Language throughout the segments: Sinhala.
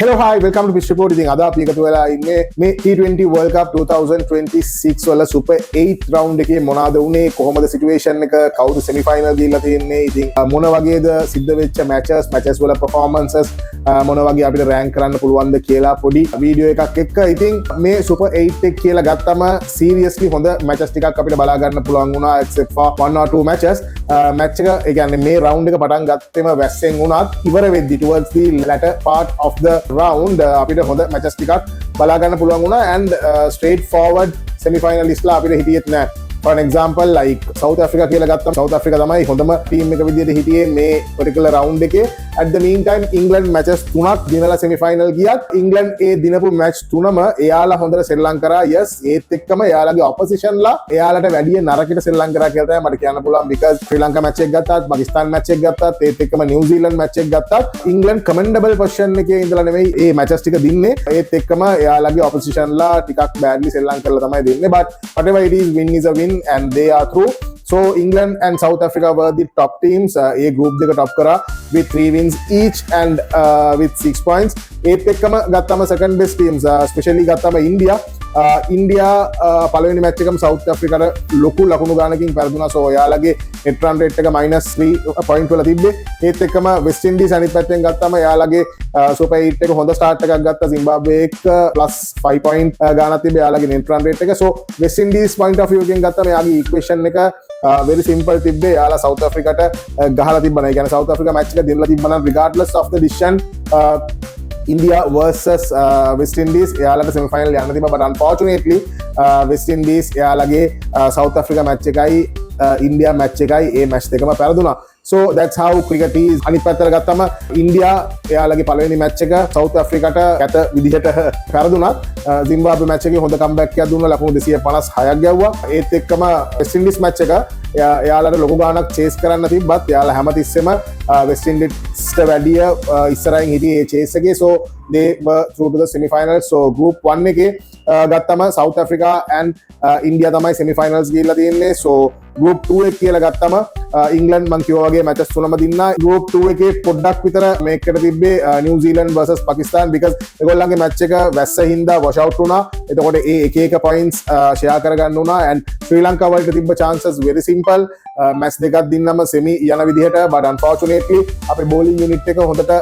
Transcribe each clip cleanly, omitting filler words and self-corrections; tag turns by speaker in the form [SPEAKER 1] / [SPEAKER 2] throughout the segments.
[SPEAKER 1] Hello, hi, welcome to Pitch Report. ඉතින් අද අපි එකතු වෙලා ඉන්නේ මේ T20 World Cup 2026 වල Super 8 round එකේ මොනවාද උනේ, කොහොමද සිටුේෂන් එක, කවුද semi final ගිහිල්ලා තියෙන්නේ, ඉතින් මොන වගේද සිද්ධ වෙච්ච matches වල performances මොන වගේ අපිට rank කරන්න පුළුවන්ද කියලා පොඩි වීඩියෝ එකක් එක්ක. ඉතින් මේ Super 8 එක කියලා ගත්තම seriously හොඳ matches ටිකක් අපිට බලා ගන්න පුළුවන් වුණා except for one or two matches. match එක ඒ කියන්නේ මේ round එක පටන් ගත්තෙම වැස්සෙන් වුණත් ඉවර වෙද්දි towards the latter part of the round අපිට හොඳ matches ටිකක් බලා ගන්න පුළුවන් වුණා and straight forward semi finalist ලා අපිට හිටියෙත් නෑ. For an example like South Africa කියලා ගත්තම South Africa තමයි හොඳම team එක විදියට හිටියේ මේ particular round එකේ. At the meantime England matches තුනක් දිනලා semi final ගියත් England ඒ දිනපු match තුනම එයාලා හොඳට සෙල්ලම් කරා. Yes, ඒත් එක්කම එයාලගේ opposition ලා එයාලට වැඩි නරකට සෙල්ලම් කරා කියලා තමයි මට කියන්න පුළුවන්. because ශ්‍රී ලංකා match එක ගත්තත්, පාකිස්තාන් match එක ගත්තත්, ඒත් එක්කම New Zealand match එක ගත්තත් England commendable position එකේ ඉඳලා නෙමෙයි මේ matches ටික දින්නේ. ඒත් එක්කම එයාලගේ opposition ලා ටිකක් badly සෙල්ලම් කරලා තමයි දින්නේ. But whatever it is, win is a win and they are through. So England and South Africa were the top teams. A group දෙක top කරා with 3 wins each and with 6 points. ඒත් එක්කම ගත්තම second best teams, especially ගත්තම India පළවෙනි match එකම South Africa ට ලොකු ලකුණු ගානකින් පෙරදුනා. so එයාලගේ net run rate එක -3 point වල තිබ්බේ. ඒත් එක්කම West Indies අනිත් පැත්තෙන් ගත්තම එයාලගේ Super 8 එක හොඳ start එකක් ගත්තා. Zimbabwe එක +5 point ගානක් තිබ්බේ එයාලගේ net run rate එක. so West Indies point of view එකෙන් ගත්තම එයාගේ equation එක very simple තිබ්බේ. එයාලා South Africa ට ගහලා තිබ්බා. ඒ කියන්නේ South Africa match එක දෙන්නලා තිබ්බා නම් regardless of the decision India versus West Indies එයාලට semi final යන්න තිබ්බා. but unfortunately West Indies එයාලගේ South Africa match එකයි India match එකයි ඒ match දෙකම පෙරදුනා. so that's how cricket is. අනිත් පැත්තට ගත්තම India එයාලගේ පළවෙනි match එක South Africa ට කැත විදිහට පෙරදුනත් Zimbabwe match එකේ හොඳ comeback එකක් දුන්නා. ලකුණු 256ක් ගැව්වා. ඒත් එක්කම West Indies match එක එයාලට ලොකු ගානක් chase කරන්න තිබ්බත් එයාලා හැමතිස්සෙම West Indies ට වැඩිය ඉස්සරහින් හිටියේ ඒ chase එකේ. so they were through to the semi finals. so group 1 එකේ ගත්තම South Africa and India තමයි semi finals ගිහිල්ලා තියෙන්නේ. so group 2 එක කියලා ගත්තම England මං කිව්වා වගේ matches තුනම දින්නා. group 2 එකේ පොඩ්ඩක් විතර මේකට තිබ්බේ New Zealand versus Pakistan because ඒගොල්ලන්ගේ match එක වැස්ස හින්දා wash out වුණා. එතකොට ඒ එක points share කරගන්න වුණා and ශ්‍රී ලංකාව වලට තිබ්බ chances very simple. match දෙකක් දින්නම semi යන විදිහට. but unfortunately අපේ bowling unit එක හොඳට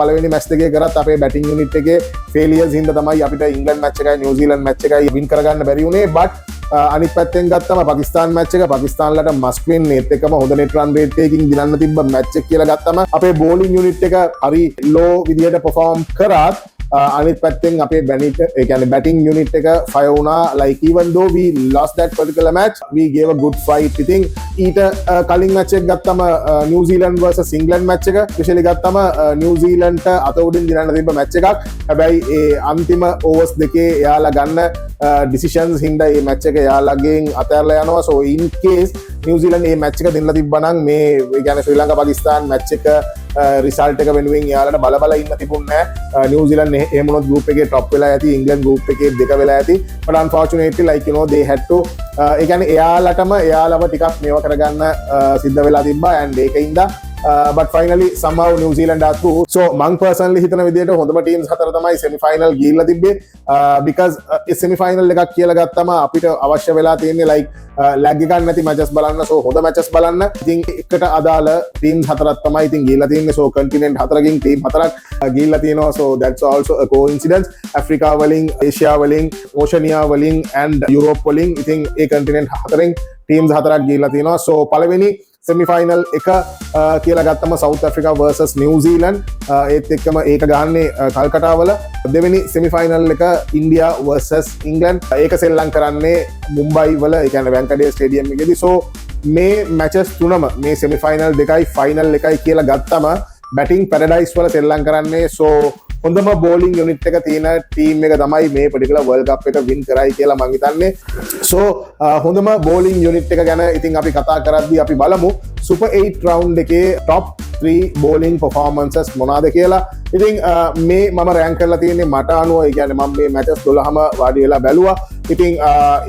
[SPEAKER 1] පළවෙනි match දෙකේ කරත් අපේ batting unit එකේ failures හින්දා තමයි අපිට England match එකයි New Zealand match එකයි win කරගන්න බැරි වුණේ. but අනිත් පැත්තෙන් ගත්තම පාකිස්තාන් match එක පාකිස්තාන්ලට must win. ඒත් එක්කම හොඳ net run rate එකකින් දිනන්න තිබ්බ match එක කියලා ගත්තම අපේ bowling unit එක හරි low විදිහට perform කරාත් අනිත් පැත්තෙන් අපේ batting unit එක fire වුණා. like even though we lost that particular match we gave a good fight. ඉතින් ඊට කලින් match එක ගත්තම New Zealand versus England match එක especially ගත්තම New Zealand ට අත උඩින් දිනන්න තිබ්බ match එකක්. හැබැයි ඒ අන්තිම overs දෙකේ එයාලා ගන්න decisions හින්දා මේ match එක එයාලගෙන් අතහැරලා යනවා. so in case New Zealand මේ match එක දෙන්නලා තිබ්බා නම් මේ ඒ කියන්නේ ශ්‍රී ලංකා පාකිස්තාන් match එක result එක වෙනුවෙන් එයාලට බල ඉන්න තිබුණේ නැහැ. New Zealand එහෙම වුණොත් group එකේ top වෙලා ඇති, England group එකේ දෙක වෙලා ඇති. but unfortunately like you know they had to ඒ කියන්නේ එයාලටම එයාලව ටිකක් මේව කරගන්න සිද්ධ වෙලා තිබ්බා and ඒකින්ද but finally somehow New Zealand are through. so මං personally හිතන විදිහට හොඳම teams හතර තමයි semi final ගිහිල්ලා තිබ්බේ. because semi final එකක් කියලා ගත්තම අපිට අවශ්‍ය වෙලා තියෙන්නේ like lag එකක් නැති matches බලන්න. so හොඳ matches බලන්න. ඉතින් එකට අදාළ teams හතරක් තමයි ඉතින් ගිහිල්ලා තියෙන්නේ. so continent හතරකින් team හතරක් ගිහිල්ලා තියෙනවා. so that's also a coincidence. Africa වලින්, Asia වලින්, Oceania වලින් and Europe වලින් ඉතින් ඒ continent හතරෙන් teams හතරක් ගිහිල්ලා තියෙනවා. so පළවෙනි semi final එක කියලා ගත්තම South Africa versus New Zealand. ඒත් එක්කම ඒක ගහන්නේ කල්කටාවල. දෙවෙනි semi final එක India versus England. ඒක සෙල්ලම් කරන්නේ මුම්බයි වල, ඒ කියන්නේ Wankhede Stadium එකේදී. so මේ matches තුනම මේ semi final දෙකයි final එකයි කියලා ගත්තම batting paradise වල සෙල්ලම් කරන්නේ. so හොඳම bowling unit එක තියෙන team එක තමයි මේ particular World Cup එක win කරයි කියලා මං හිතන්නේ. so හොඳම bowling unit එක ගැන ඉතින් අපි කතා කරද්දී අපි බලමු Super 8 round එකේ top 3 bowling performances මොනවාද කියලා. ඉතින් මේ මම rank කරලා තියෙන්නේ මට අනුව. ඒ කියන්නේ මම මේ matches 12ම වාඩි වෙලා බැලුවා. ඉතින්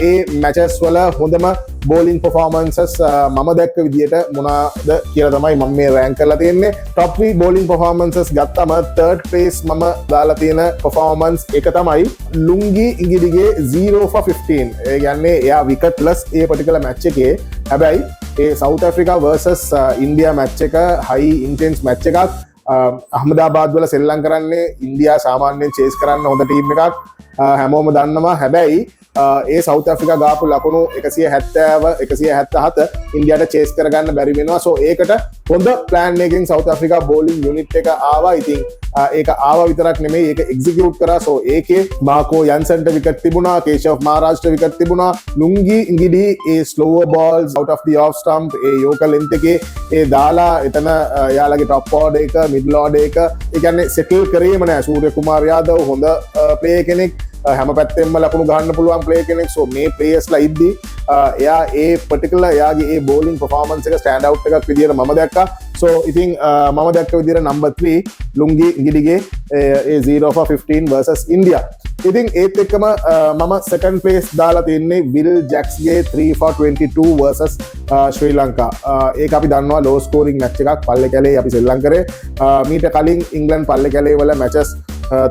[SPEAKER 1] ඒ මැචස් වල හොඳම බෝලින් පර්ෆෝමන්සස් මම දැක්ක විදියට මොනවාද කියලා තමයි මම මේ රෑන්ක් කරලා තියෙන්නේ. top 3 බෝලින් පර්ෆෝමන්සස් ගත්තම third place මම දාලා තියෙන පර්ෆෝමන්ස් එක තමයි ලුංගි ඉංගිඩිගේ 0 for 15. ඒ කියන්නේ එයා විකට්ලස් ඒ particular match එකේ. හැබැයි ඒ South Africa versus India match එක high intense match එකක්. අහමදාබාද් වල සෙල්ලම් කරන්නේ ඉන්දියා සාමාන්‍යයෙන් චේස් කරන්න හොඳ ටීම් එකක් හැමෝම දන්නවා. හැබැයි ඒ සවුත් ඇෆ්‍රිකා ගාපු ලකුණු 170 177 ඉන්දියාට චේස් කරගන්න බැරි වෙනවා. සෝ ඒකට හොඳ ප්ලෑන් එකකින් සවුත් ඇෆ්‍රිකා බෝලිං යුනිට් එක ආවා. ඉතින් ඒක ආවා විතරක් නෙමෙයි ඒක එක්සිකියුට් කරා. සෝ ඒකේ මාකෝ යන්සන්ට විකට් තිබුණා, කේෂව් මහරාජ්ට විකට් තිබුණා. ලුංගි ඉංගිඩි ඒ slower balls out of the off stump ඒ යෝකර් ලෙන්ත් එකේ ඒ දාලා එතන යාලගේ টপ ඕඩර් එක මිඩල් ඕඩර් එක ඒ කියන්නේ සෙටල් කරේම නෑ. සූර්ය කුමාර යාදව හොඳ ප්ලේයර් කෙනෙක්, හැම පැත්තෙන්ම ලකුණු ගහන්න පුළුවන් ප්ලේයර් කෙනෙක්. සෝ මේ ප්ලේයර්ස්ලා ඉද්දි එයා ඒ පර්ටිකුලර් එයාගේ ඒ බෝලිං පර්ෆෝමන්ස් එක ස්ටෑන්ඩ් අවුට් එකක් විදියට මම දැක්කා. සෝ ඉතින් මම දැක්ක විදියට number 3 ලුංගි ඉංගිඩිගේ A 0 for 15 versus India. ඉතින් ඒත් එක්කම මම සෙකන්ඩ් ප්ලේස් දාලා තියන්නේ විල් ජැක්ස්ගේ 3 for 22 versus ශ්‍රී ලංකා. ඒක අපි දන්නවා ලෝ ස්කෝරිං මැච් එකක් පල්ලේ කැලේ අපි සෙල්ලම් කරේ. මීට කලින් ඉංග්ලන්ඩ් පල්ලේ කැලේ වල මැචස්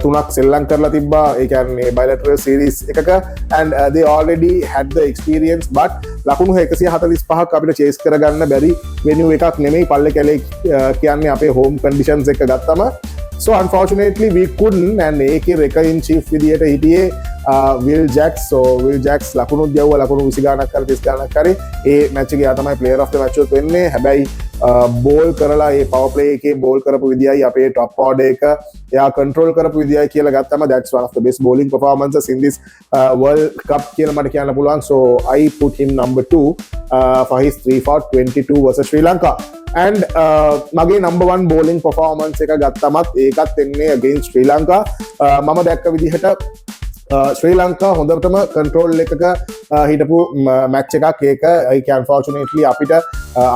[SPEAKER 1] තුනක් සෙල්ලම් කරලා තිබ්බා. ඒ කියන්නේ bilateral series එකක and they already had the experience but ලකුණු 145ක් අපිට chase කරගන්න බැරි venue එකක් නෙමෙයි පල්ලේ කැලේ කියන්නේ අපේ home conditions එක ගත්තම. So unfortunately we couldn't and ඒකේ record in chief විදියට හිටියේ විල් ජැක්ස්. So විල් ජැක්ස් ලකුණු දෙවුවා ලකුණු 20 ගානක් කර 30 ගානක් කරේ. ඒ මැච් එකේ යා තමයි player of the match උත් වෙන්නේ. හැබැයි බෝල් කරලා ඒ පවර් ප්ලේ එකේ බෝල් කරපු විදියයි අපේ top order එක එයා control කරපු විදියයි කියලා ගත්තම that's one of the best bowling performances in this world cup කියලා මට කියන්න පුළුවන්. So I put him number 2 for his 3 for 22 versus Sri Lanka. And මගේ number 1 bowling performance එක ගත්තමත් ඒකත් එන්නේ against Sri Lanka. මම දැක්ක විදිහට ශ්‍රී ලංකා හොඳටම කන්ට්‍රෝල් එකක හිටපු මැච් එකක්. ඒක unfortunately අපිට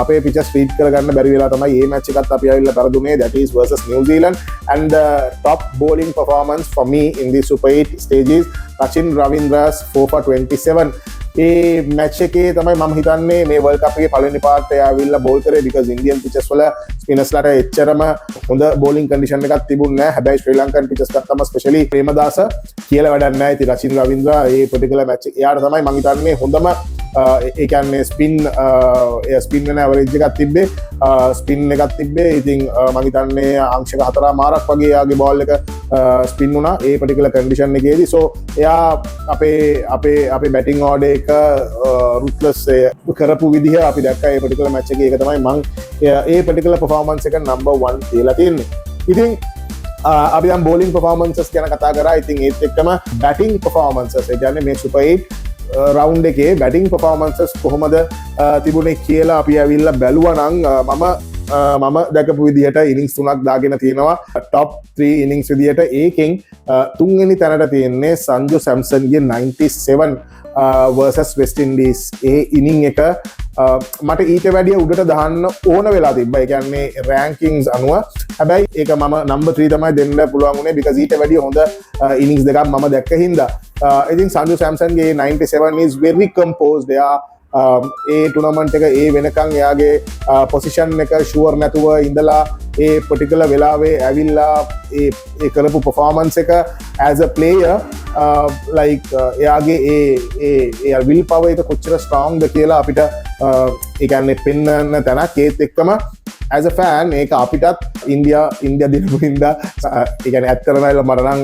[SPEAKER 1] අපේ පිචස් ස්පීඩ් කරගන්න බැරි වෙලා තමයි මේ මැච් එකත් අපි ආවිල්ලා පරදුනේ. that is versus New Zealand and the top bowling performance for me in the Super 8 stages Rachin Ravindra's 4 for 27. A match එකේ තමයි මම හිතන්නේ මේ වර්ල්ඩ් කප් එකේ පළවෙනි පාර්ට් එක ආවිල්ලා බෝල් කරේ because Indian pitches වල ස්පිනර්ස්ලාට එච්චරම හොඳ bowling condition එකක් තිබුණේ නැහැ. හැබැයි ශ්‍රී ලංකන් pitches ගත්තම especially ප්‍රේමදාස කියලා වැඩක් නැහැ. ඉතින් රචින් රවීන්ද්‍රා ඒ particular match එක එයාට තමයි මම හිතන්නේ හොඳම ඒ කියන්නේ ස්පින් වෙන ඇවරේජ් එකක් තිබ්බේ, ස්පින් එකක් තිබ්බේ. ඉතින් මම හිතන්නේ අංශක 4 මාරක් වගේ එයාගේ බෝල් එක ස්පින් වුණා ඒ particular condition එකේදී. so එයා අපේ බැටිං ඕඩර් එක රුත්ලස් කරපු විදිහ අපි දැක්කා ඒ particular match එකේ. ඒක තමයි මම ඒ particular performance එක number 1 තියලා තියෙන්නේ. ඉතින් අපි දැන් bowling performances ගැන කතා කරා. ඉතින් ඒත් එක්කම batting performances ඒ කියන්නේ මේ Super 8 රවුන්ඩ් එකේ බැටිං පර්ෆෝමන්සස් කොහොමද තිබුණේ කියලා අපි ඇවිල්ලා බැලුවා නම් මම දැකපු විදිහට ඉනිංස් 3ක් දාගෙන තියෙනවා top 3 ඉනිංස් විදිහට. ඒකෙන් තුන්වෙනි තැනට තියෙන්නේ සංජු සැම්සන්ගේ 97 versus West Indies. ඒ ඉනිං එක මට ඊට වැඩිය උඩට දාන්න ඕන වෙලා තිබ්බා. ඒ කියන්නේ රෑන්කින්ග්ස් අනුව. හැබැයි ඒක මම number 3 තමයි දෙන්න පුළුවන් වුණේ because ඊට වැඩිය හොඳ ඉනිංස් දෙකක් මම දැක්ක හින්දා. ඉතින් සංජු සැම්සන්ගේ 97 is very composed. එයා ඒ ටුර්නමන්ට් එක ඒ වෙනකන් එයාගේ පොසිෂන් එක ෂුවර් නැතුව ඉඳලා ඒ particular වෙලාවේ ඇවිල්ලා ඒ කරපු performance එක as a player like එයාගේ ඒ will power එක කොච්චර strong ද කියලා අපිට ඒ කියන්නේ පෙන්වන්න තැනක්. ඒත් එක්කම as a fan ඒක අපිටත් ඉන්දියා දිනපු හින්දා ඒ කියන්නේ ඇත්තටම මට නම්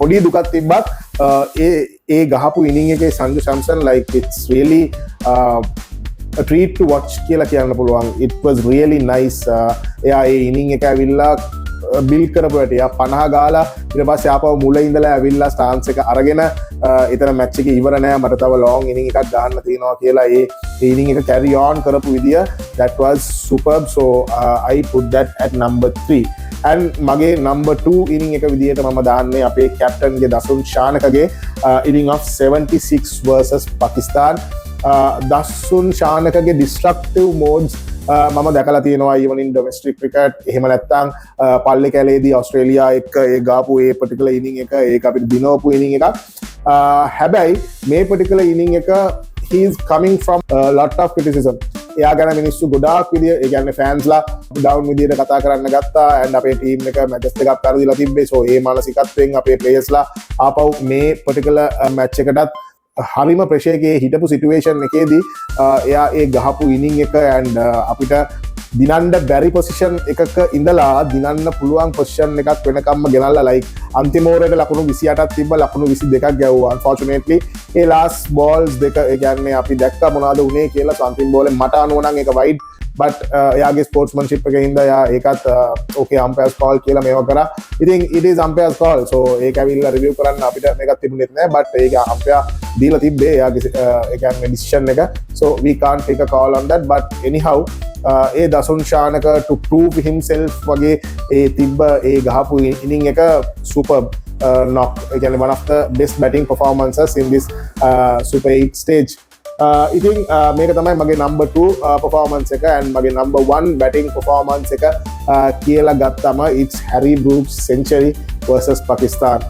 [SPEAKER 1] පොඩි දුකක් තිබ්බත් ඒ ගහපු ඉනිං එකේ Sanju Samson like it's really a treat to watch කියලා කියන්න පුළුවන්. It was really nice. එයා ඒ ඉනිං එක ඇවිල්ලා බිල් කරපුවට එයා 50 ගාලා ඊට පස්සේ ආපහු මුල ඉඳලා ඇවිල්ලා ස්ටාන්ස් එක අරගෙන එතන මැච් එක ඉවර නෑ මට තව ලොං ඉනිං එකක් ගන්න තියෙනවා කියලා ඒ ඉනිං එක carry on කරපු විදිය that was superb. So I put that at number 3 and මගේ number 2 ඉනිං එක විදියට මම දාන්නේ අපේ කැප්ටන්ගේ දසුන් ශානකගේ inning of 76 versus Pakistan. Dasun ශානකගේ destructive modes මම දැකලා තියෙනවා even in domestic cricket. එහෙම නැත්නම් පල්ලේ කැලේදී ඔස්ට්‍රේලියා එක්ක ඒ ගාපු ඒ particular inning එක ඒක අපිට දිනවපු inning එකක්. හැබැයි මේ particular inning එක he is coming from a lot of criticism. එයා ගැන මිනිස්සු ගොඩාක් විදිය ඒ කියන්නේ ෆෑන්ස්ලා ඩවුන් විදියට කතා කරන්න ගත්තා and අපේ ටීම් එක මැචස් දෙකක් පෙරදිලා තිබ්බේ so ඒ මානසිකත්වයෙන් අපේ ප්ලේයර්ස්ලා ආපහු මේ particular මැච් එකටත් හරිම ප්‍රෙෂර් එකේ හිටපු සිටුේෂන් එකේදී එයා ඒ ගහපු ඉනිං එක and අපිට දිනන්න බැරි පොසිෂන් එකක ඉඳලා දිනන්න පුළුවන් පොසිෂන් එකක් වෙනකම්ම ගෙනල්ලා like අන්තිම ඕවරේට ලකුණු 28ක් තිබ්බ ලකුණු 22ක් ගැව්වා unfortunately ඒ last balls දෙක ඒ කියන්නේ අපි දැක්කා මොනවද උනේ කියලා so අන්තිම බෝලේ මට අනුව නම් ඒක wide but එයාගේ ස්පෝර්ට්ස්මන්ෂිප් එකේ හින්දා එයා ඒකත් okay umpires call කියලා මේව කරා ඉතින් it is umpires call so ඒක ඇවිල්ලා රිවිව් කරන්න අපිට මේකත් තිබුණෙත් නෑ but ඒක umpire දීලා තිබ්බේ එයාගේ ඒ කියන්නේ decision එක so we can't take a call on that but anyhow A Dasun Shanaka to prove himself වගේ ඒ තිබ්බ ඒ ගහපු ඉනිං එක superb knock again one of the best batting performances in this Super 8 stage ඉතින් මේක තමයි මගේ number 2 performance එක and මගේ number 1 batting performance එක කියලා ගත්තම it's Harry Brooks century versus Pakistan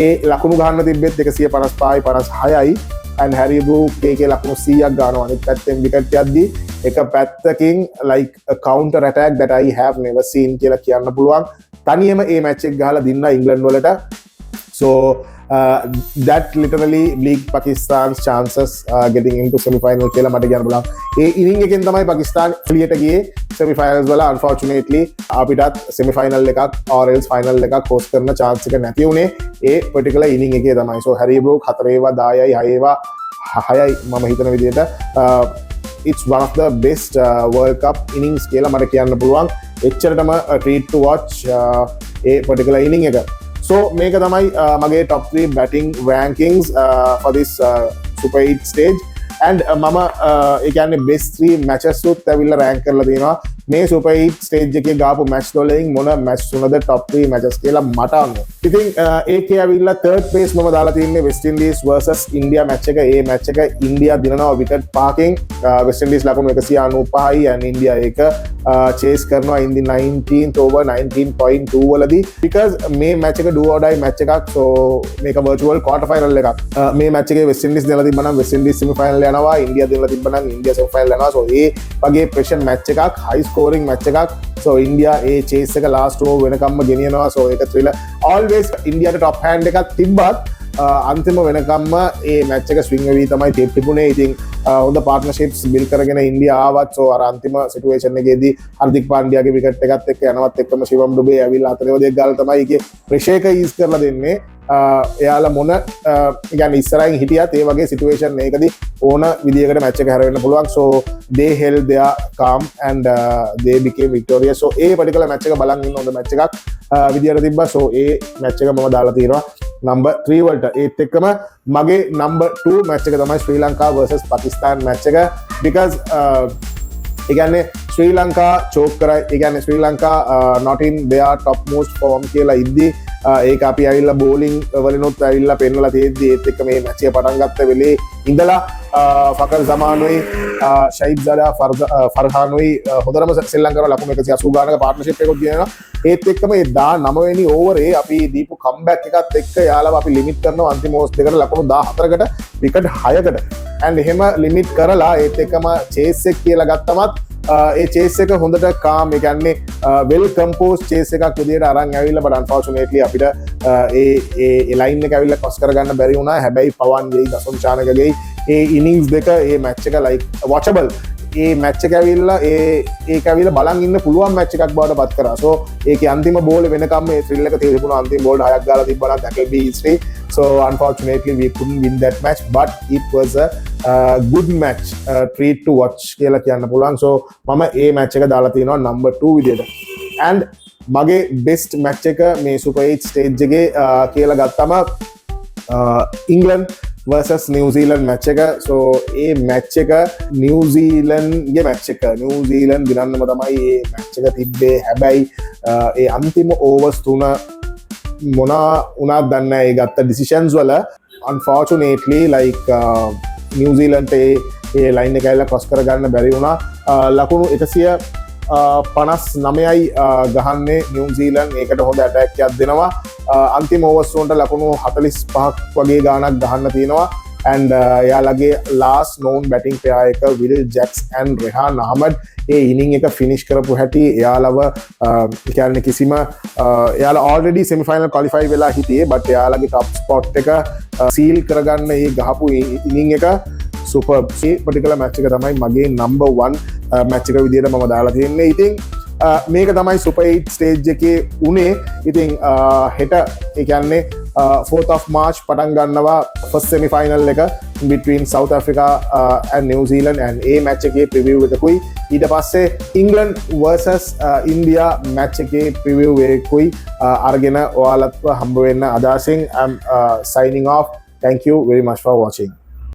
[SPEAKER 1] ඒ ලකුණු ගන්න තිබ්බෙත් 155යි 56යි and Harry Brooks ඒකේ ලකුණු 100ක් ගන්නවා අනිත් පැත්තෙන් විකට් යද්දී එක පැත්තකින් like a counter attack that I have never seen කියලා කියන්න පුළුවන් තනියම ඒ මැච් එක ගහලා දින්න ඉංග්ලන්ඩ් වලට so that literally leaked Pakistan's chances getting into semi-final කියලා මට කියන්න පුළුවන් ඒ ඉනිං එකෙන් තමයි පාකිස්තාන එළියට ගියේ semi-finals වල unfortunately අපිටත් semi-final එකක් or else final එකක් host කරන chance එක නැති වුණේ ඒ particular ඉනිං එකේ තමයි so Harry Brooks 4 ඒවා 10යි 6 ඒවා 6යි මම හිතන විදිහට it's one of the best World Cup innings කියලා මට කියන්න පුළුවන් එච්චරටම treat to watch A particular inning එක so මේක තමයි මගේ top 3 batting rankings for this Super 8 stage and මම ඒ කියන්නේ best 3 matches උත් ඇවිල්ලා rank කරලා තියෙනවා මේ Super 8 stage එකේ ගාපු match වලින් මොන match තුනද top 3 matches කියලා මට අනුව ඉතින් ඒකේ ඇවිල්ලා third place මම දාලා තියෙන්නේ West Indies versus India match එක ඒ match එක India දිනනවා wicket parking West Indies ලකුණු 195යි and India ඒක chase කරනවා in the 19th over 19.2 වලදී because මේ match එක do or die match එකක් so මේක virtual quarter final එකක් මේ match එකේ West Indies දෙලා තිබ්බනම් West Indies semi final යනවා India දෙලා තිබ්බනම් India semi final යනවා so ඒ වගේ pressure match එකක් high scoring match එකක් so India ඒ chase එක last over වෙනකම්ම ගෙනියනවා so ඒක thriller always India ට top hand එකක් තිබ්බත් අන්තිම වෙනකම්ම ඒ match එක swing වෙවි තමයි තිබුණේ ඉතින් හොඳ partnerships build කරගෙන India ආවත් so අර අන්තිම situation එකේදී හර්දික් පාන්ඩියාගේ wicket එකත් එක්ක යනවත් එක්කම ශිවම් ඩුබේ ඇවිල්ලා අතරේ දෙක ගාලා තමයි ඒකේ pressure එක ease කරලා දෙන්නේ එයාලා මොන يعني ඉස්සරහින් හිටියත් ඒ වගේ සිටුේෂන් එකකදී ඕන විදියකට මැච් එක හැරෙන්න පුළුවන් so they held their calm and they became victorious so A particular match එක බලන් ඉන්න හොඳ match එකක් විදියට තිබ්බා so ඒ match එක මම දාලා තියෙනවා number 3 වලට ඒත් එක්කම මගේ number 2 match එක තමයි ශ්‍රී ලංකා versus Pakistan match එක because ඒ කියන්නේ ශ්‍රී ලංකා choke කරයි ඒ කියන්නේ ශ්‍රී Lanka not in their top most form කියලා ඉද්දී ඒක අපි ඇවිල්ලා බෝලිං වලිනුත් ඇවිල්ලා පෙන්නලා තියෙද්දි ඒත් එක්ක මේ මැච් එක පටන් ගත්ත වෙලේ ඉඳලා ෆකර් සමානුයි ෂයිබ් සදා ෆර්හානුයි හොඳටම ශ්‍රී ලංකාව ලකුණු 180 ගානක පාර්ට්නර්ෂිප් එකක් දිනනවා ඒත් එක්කම ඒ 19 වෙනි ඕවරේ අපි දීපු කම්බැක් එකත් එක්ක යාළුවා අපි ලිමිට් කරනවා අන්තිම ඕවර්ස් දෙකට ලකුණු 14කට විකට් 6කට and එහෙම ලිමිට් කරලා ඒත් එක්කම චේස් එක කියලා ගත්තමත් ඒ චේස් එක හොඳට කාම් ඒ කියන්නේ well composed චේස් එකක් විදියට අරන් ඇවිල්ලා but unfortunately අපිට ඒ ලයින් එක ඇවිල්ලා ක්‍රොස් කරගන්න බැරි වුණා හැබැයි පවන් වෙයි දසුන් චානකගේ ඒ innings දෙක ඒ match එක like watchable ඒ match එක ඇවිල්ලා ඒක ඇවිල්ලා බලන් ඉන්න පුළුවන් match එකක් බවට පත් කරා so ඒකේ අන්තිම බෝල් වෙනකම් මේ thrill එක තිබුණා අන්තිම බෝල් 6ක් ගාලා තිබ්බා that will be history so unfortunately we couldn't win that match but it was a good match treat to watch කියලා කියන්න පුළුවන් so මම ඒ match එක දාලා තිනවා number 2 විදියට and මගේ best match එක මේ Super 8 stage එකේ කියලා ගත්තම England versus New Zealand match එක so ඒ match එක New Zealand ගේ match එක New Zealand දිනන්නම තමයි ඒ match එක තිබ්බේ හැබැයි ඒ අන්තිම overs 3 මොනා උනාද දන්නේ නැහැ ඒ ගත්ත decisions වල unfortunately like New Zealand ඒ line එක ඇවිල්ලා cross කරගන්න බැරි වුණා ලකුණු 100 59යි ගහන්නේ නිව්සීලන්ඩ්. ඒකට හොඳ ඇටැක් එකක් දෙනවා. අන්තිම ඕවර්ස් වලට ලකුණු 45ක් වගේ ගාණක් ගහන්න තියෙනවා. and යාලගේ last known batting pair එක විල් ජැක්ස් and රෙහාන් අහමඩ් ඒ ඉනිං එක ෆිනිෂ් කරපු හැටි එයාලව කියන්නේ කිසිම එයාලා already semi final qualify වෙලා හිටියේ but එයාලගේ top spot එක seal කරගන්න ඒ ගහපු ඉනිං එක සුපර්. මේ particular match එක තමයි මගේ number 1 match එක විදියට මම දාලා තියෙන්නේ. ඉතින් මේක තමයි Super 8 stage එකේ උනේ. ඉතින් හෙට ඒ කියන්නේ 4th of March පටන් ගන්නවා first semi final එක between South Africa and New Zealand and A match එකේ preview එකකුයි. ඊට පස්සේ England versus India match එකේ preview එකකුයි අරගෙන ඔයාලත්ව හම්බ වෙන්න අදහසින් I'm signing off. Thank you very much for watching.